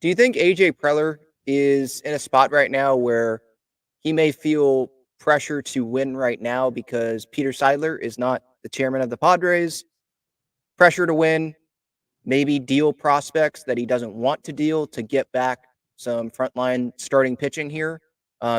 Do you think AJ Preller is in a spot right now where he may feel pressure to win right now because Peter Seidler is not the chairman of the Padres? Pressure to win, maybe deal prospects that he doesn't want to deal to get back some frontline starting pitching here.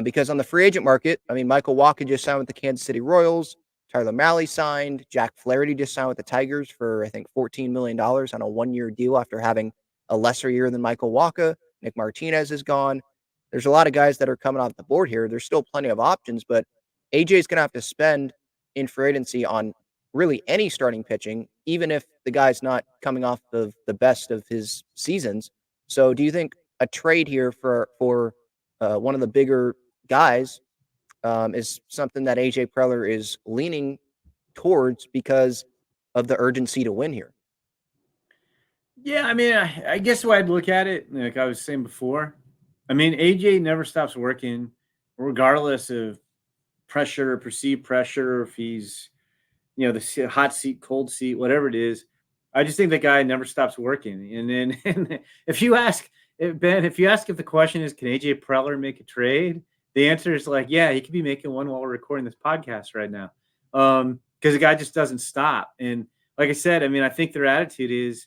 Because on the free agent market, I mean, Michael Wacha just signed with the Kansas City Royals. Tyler Mahle signed. Jack Flaherty just signed with the Tigers for, I think, $14 million on a one-year deal after having a lesser year than Michael Wacha. Nick Martinez is gone. There's a lot of guys that are coming off the board here. There's still plenty of options, but AJ is going to have to spend in free agency on really any starting pitching, even if the guy's not coming off of the best of his seasons. So do you think a trade here for one of the bigger guys is something that AJ Preller is leaning towards because of the urgency to win here? Yeah, I mean, I guess the way I'd look at it, like I was saying before, I mean, AJ never stops working, regardless of pressure or perceived pressure, if he's, the hot seat, cold seat, whatever it is. I just think that guy never stops working. And then and if you ask, Ben, if the question is, can AJ Preller make a trade? The answer is like, yeah, he could be making one while we're recording this podcast right now. Because the guy just doesn't stop. And like I said, I mean, I think their attitude is,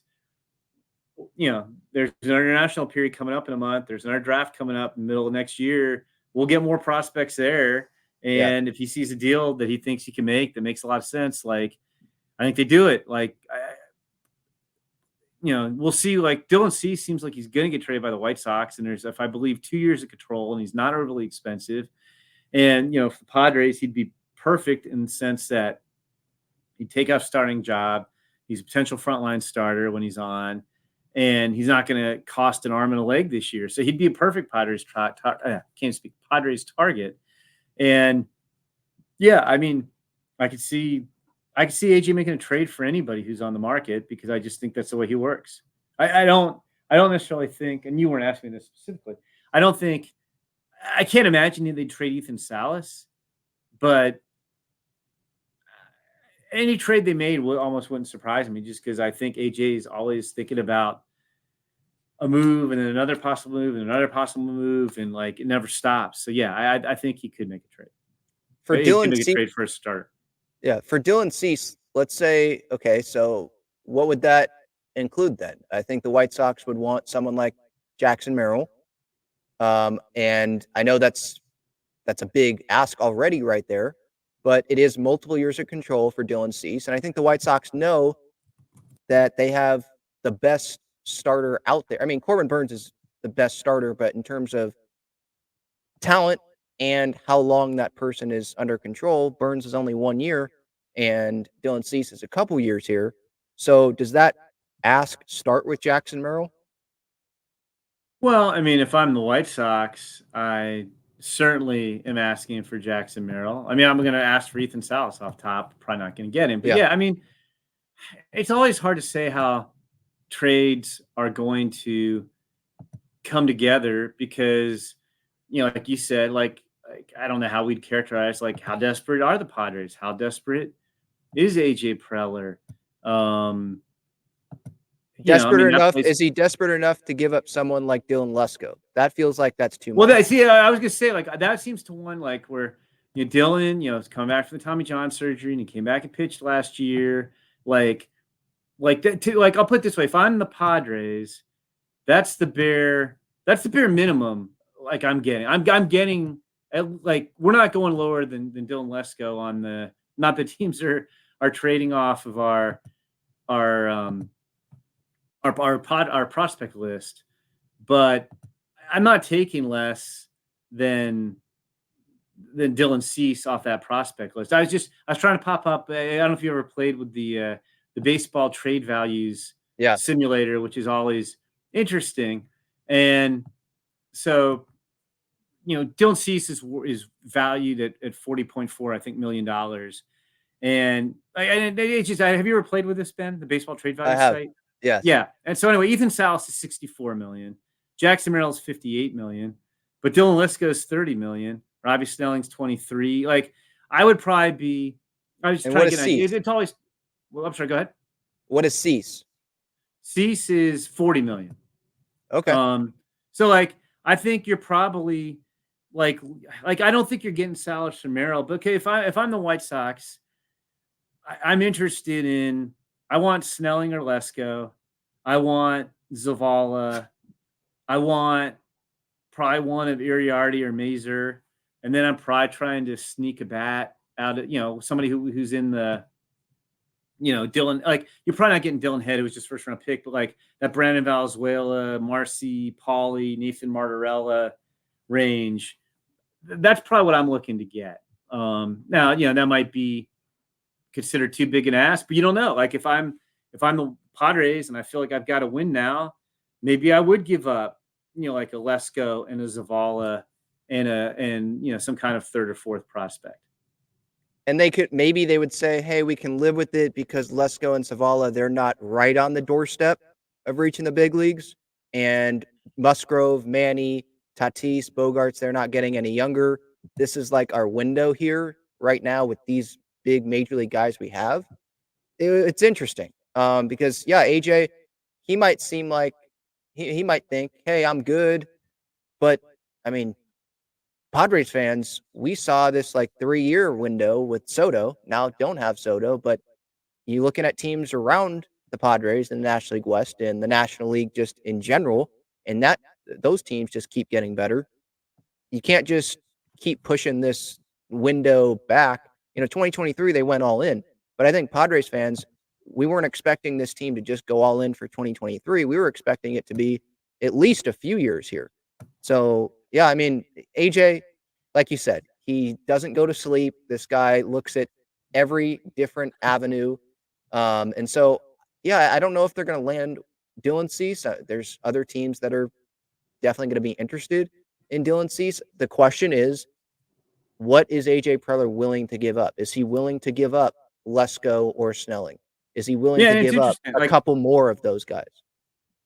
there's an international period coming up in a month. There's another draft coming up in the middle of next year. We'll get more prospects there. And if he sees a deal that he thinks he can make that makes a lot of sense, like, I think they do it. Like, we'll see. Like, Dylan Cease seems like he's going to get traded by the White Sox. And there's, if I believe, 2 years of control, and he's not overly expensive. And, for the Padres, he'd be perfect in the sense that he'd take up starting job. He's a potential frontline starter when he's on. And he's not going to cost an arm and a leg this year. So he'd be a perfect Padres Padres target. And yeah, I mean, I could see AJ making a trade for anybody who's on the market, because I just think that's the way he works. I don't necessarily think, and you weren't asking me this specifically, I can't imagine they'd trade Ethan Salas, but any trade they made almost wouldn't surprise me, just because I think AJ is always thinking about a move and then another possible move and another possible move, and like it never stops. So yeah, I think he could make a trade. For Dylan Cease, trade for a start. Yeah, for Dylan Cease, let's say, okay, so what would that include then? I think the White Sox would want someone like Jackson Merrill. And I know that's a big ask already right there, but it is multiple years of control for Dylan Cease. And I think the White Sox know that they have the best starter out there. I mean, Corbin Burnes is the best starter, but in terms of talent and how long that person is under control, Burnes is only 1 year and Dylan Cease is a couple years here. So does that ask start with Jackson Merrill? Well, I mean, if I'm the White Sox, I certainly am asking for Jackson Merrill. I mean, I'm going to ask for Ethan Salas off top. Probably not going to get him. But yeah, I mean, it's always hard to say how trades are going to come together, because, like you said, like I don't know how we'd characterize, like, how desperate are the Padres? How desperate is AJ Preller? Is he desperate enough to give up someone like Dylan Lesko? That feels like that's too much. Well, I was gonna say, like, that seems to one, like, where Dylan, is coming back from the Tommy John surgery, and he came back and pitched last year. Like that. Like, I'll put it this way: if I'm the Padres, that's the bare minimum. Like, I'm getting. Like, we're not going lower than Dylan Lesko on the. Not that teams are trading off of our prospect list, but I'm not taking less than Dylan Cease off that prospect list. I was trying to pop up. I don't know if you ever played with the baseball trade values simulator, which is always interesting. And so, Dylan Cease is valued at $40.4, I think, $million. And it's just, have you ever played with this, Ben? The baseball trade value site? Yes. Yeah. And so anyway, Ethan Salas is $64 million. Jackson Merrill is $58 million. But Dylan Lesko is $30 million. Robbie Snelling's $23 million. Like, I would probably be. I was trying to get. It's always. Well, I'm sorry. Go ahead. What is Cease? Cease is $40 million. Okay. So like I think you're probably like I don't think you're getting Salas from Merrill. But okay, if I'm the White Sox, I'm interested in I want Snelling or Lesko. I want Zavala. I want probably one of Iriarty or Mazer. And then I'm probably trying to sneak a bat out of, somebody who's in the, Dylan, like you're probably not getting Dylan Head, who was just first round pick, but like that Brandon Valenzuela, Marcy, Pauly, Nathan Martorella range. That's probably what I'm looking to get. Now, that might be considered too big an ask, but you don't know. Like if I'm the Padres and I feel like I've got to win now, maybe I would give up, like a Lesko and a Zavala and some kind of third or fourth prospect. And maybe they would say, hey, we can live with it because Lesko and Zavala, they're not right on the doorstep of reaching the big leagues. And Musgrove, Manny, Tatis, Bogarts, they're not getting any younger. This is like our window here right now with these big major league guys we have. It's interesting because, yeah, AJ, he might seem like he might think, hey, I'm good. But, I mean, Padres fans, we saw this like 3-year window with Soto. Now don't have Soto, but you looking at teams around the Padres in the National League West and the National League just in general, and those teams just keep getting better. You can't just keep pushing this window back. 2023 they went all in, but I think Padres fans, we weren't expecting this team to just go all in for 2023. We were expecting it to be at least a few years here. So, yeah, I mean, AJ, like you said, he doesn't go to sleep. This guy looks at every different avenue. And so, yeah, I don't know if they're going to land Dylan Cease. There's other teams that are definitely going to be interested in Dylan Cease. The question is, what is AJ Preller willing to give up? Is he willing to give up Lesko or Snelling? Is he willing to give up a couple more of those guys?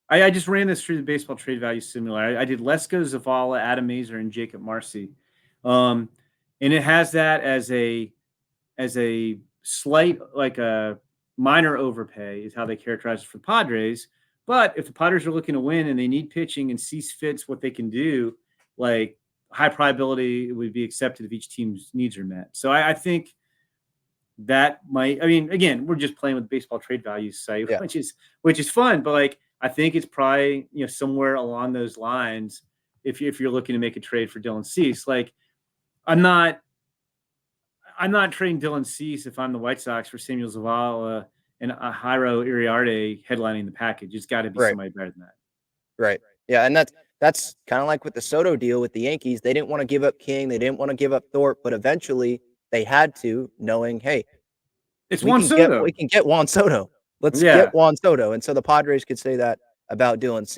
I just ran this through the baseball trade value simulator. I did Lesko, Zavala, Adam Mazer, and Jacob Marcy. And it has that as a slight, like a minor overpay is how they characterize it for Padres. But if the Padres are looking to win and they need pitching and Cease fits what they can do, like high probability it would be accepted if each team's needs are met. So I think that might, I mean, again, we're just playing with baseball trade value site, Yeah. which is fun, but like, I think it's probably, somewhere along those lines. If you're looking to make a trade for Dylan Cease, like I'm not trading Dylan Cease if I'm the White Sox for Samuel Zavala and Jairo Iriarte headlining the package. It's got to be somebody better than that. Right. Yeah, and that's kind of like with the Soto deal with the Yankees. They didn't want to give up King. They didn't want to give up Thorpe, but eventually they had to, knowing, hey, it's Juan Soto. We can get Juan Soto. Let's get Juan Soto. And so the Padres could say that about Dylan Cease.